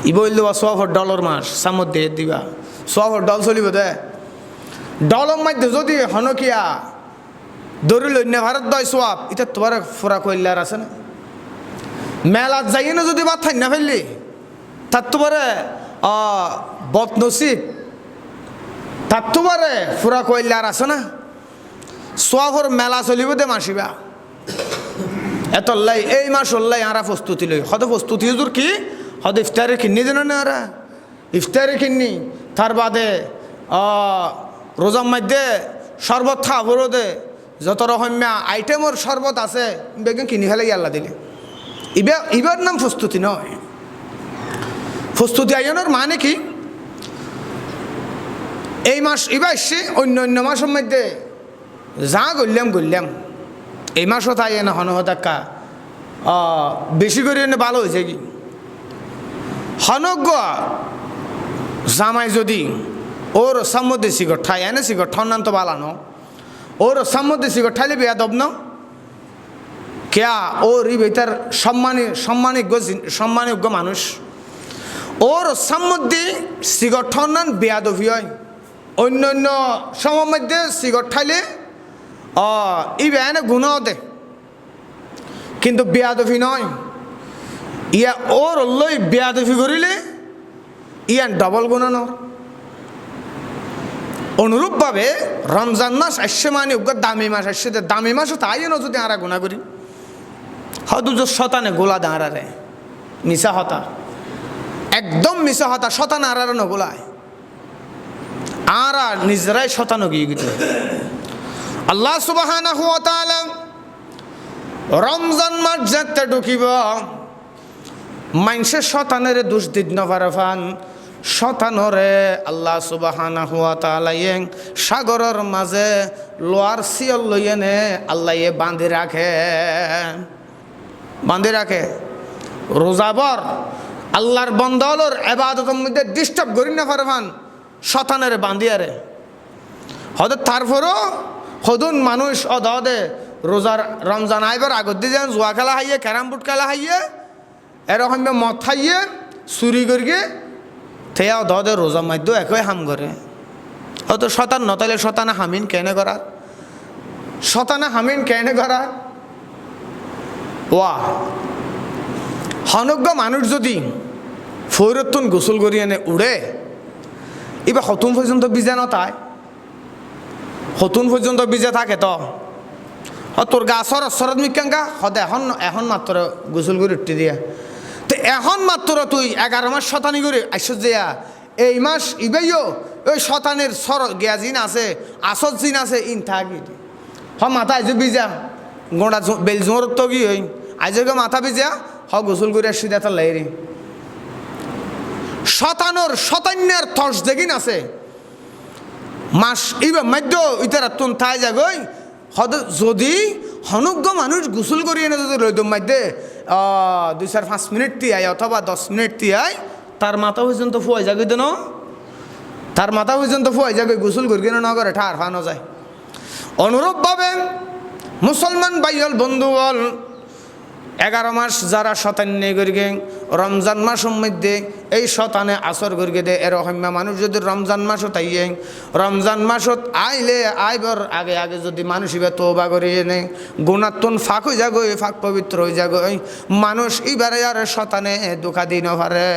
ই বলল $100 মাস সামত দিয়ে দিবা $100 চলিব দে ডলর মধ্যে যদি হনকিয়া দরিল ভারত দয় সোয়াব এটা তোমার ফুরা কইলার আছে না মেলাত যাই না যদি বা থাই না ফেললি তার তোমারে বদনসিব তার তোমারে ফুরা কইলার আছে না সোয়াবর মেলা চলিব দে মাসিবা এত লাই এই মাস হল্লাই আরা প্রস্তুতি লই হয়তো প্রস্তুতি হুজুর কি হয়তো ইফতারে কিনি যেন না আরা ইফতারে কিনি তার বাদে রোজার মধ্যে শরবত খাবো দে যত রকম আইটেমর শরবত আছে বেগে কিনি ফেলে আল্লাহ দিলে ইবার নাম প্রস্তুতি নয় প্রস্তুতি আয়োজনের মানে কি এই মাস ইবা এসে অন্য মাসের মধ্যে যা গড়লাম এই মাসও তাই না হনহতাক্কা বেশি করে এনে ভালো হয়েছে কি হনজ্ঞ জামাই যদি ওর সাম্মদে সিগর ঠাই এনে সিগর ঠন্নান তো বালানো ওর সাম্মদে সিগর ঠাইলে বেয়া দব না কেয়া ওর ই বেতার সম্মানযোগ্য মানুষ ওর সাম্মদে সিগর ঠন্নান বেয়াদবি হয় অন্য সময়ের মধ্যে সিগর ঠাইলে ই বেয়ানে গুণ দে কিন্তু বেয়াদবি নয় ইয়া ওর লই বেয়াদবি করিলে ইয়ান ডবল গুণ ন অনুরূপভাবে রমজান মাস আসছে মানে দামি মাস আসছে দামি মাসও তাই না যদি আরা গুণা করি হয়তো শতানে গোলা দাঁড়ারে মিশা হতা একদম মিশা হতা শতানে আরারে নগোলায় আরা নিজেরাই শতানো গিয়ে গেছে আল্লাহ সুবহানাহু ওয়া তাআলা রমজান মাস যেতে ঢুকিব মানুষের শতানের দোষ দিত নফারফান শতানরে আল্লাহ সুবহানাহু ওয়া তাআলা সাগরের মাঝে লোয়ার সিয়ল লইয়েনে আল্লাহ বাঁধি রাখে রোজাবর আল্লাহর বন্দলর ইবাদতের মধ্যে ডিস্টার্ব করি না ফারফান শতানের বাঁধিয়ারে হয়তো তারপরও হদুন মানুষ অদে রোজার রমজান আইবার আগত দিয়ে যান জুয়া খেলা হাইয়ে ক্যারাম বোর্ড খেলা হাইয়ে এরকম মদ খাইয়ে চুরি করিয়ে থেয়া দে রোজার মধ্যে একই হাম করে হয়তো শতান নতাইলে শতানে হামিন কেনে করার ওয়া হনজ্ঞ মানুষ যদি ফৈরতুন গোসল করি এনে উড়ে এবার হতুন পর্যন্ত বিজে নতায় হতুন পর্যন্ত বিজে থাকে তো তোর গা শরৎ মিকাঙ্গা হদে এখন মাত্র গোসল করে উঠতে দিয়া তো এখন মাত্র তুই 11 মাস শতানি করে আসছ দিয়া এই মাস ইবেইও ওই শতানের সর গিয়া জিন আছে আসত জিন আছে ইন থাকি মাথা আইজ বিজা গোড়া বেল জোর তো কি হই আইজকে মাথা বিজা গোসল করে আসছি দেখা লাইরি শতান্যের তস দেখিন আছে মাস ইবা মধ্য ইতারা তুন থাই যাগই যদি হনজ্ঞ মানুষ গোসল করি এনে যদি রইদম মধ্যে 2-5 মিনিট তিয়াই অথবা 10 মিনিট তিয়াই তার মাথা পর্যন্ত ফুয়াই যাগই দেন তার মাথা পর্যন্ত ফুয়াই যাগই গোসল করি কেন না করে ঠার ফানো যায় অনুরূপভাবে মুসলমান ভাইল বন্ধু বল 11 মাস যারা শতান্নে করিগে রমজান মাসের মধ্যে এই শতানে আসর করিগে দে এরকম মানুষ যদি রমজান মাসও তাইয়ে রমজান মাসত আইলে আইবার আগে যদি মানুষ ইবা তওবা করি এনে গুণাত্মন ফাঁক হয়ে যাগো ফাঁক পবিত্র হয়ে যাগো মানুষ এবারে আর শতানে ধোঁকা দিন পারে।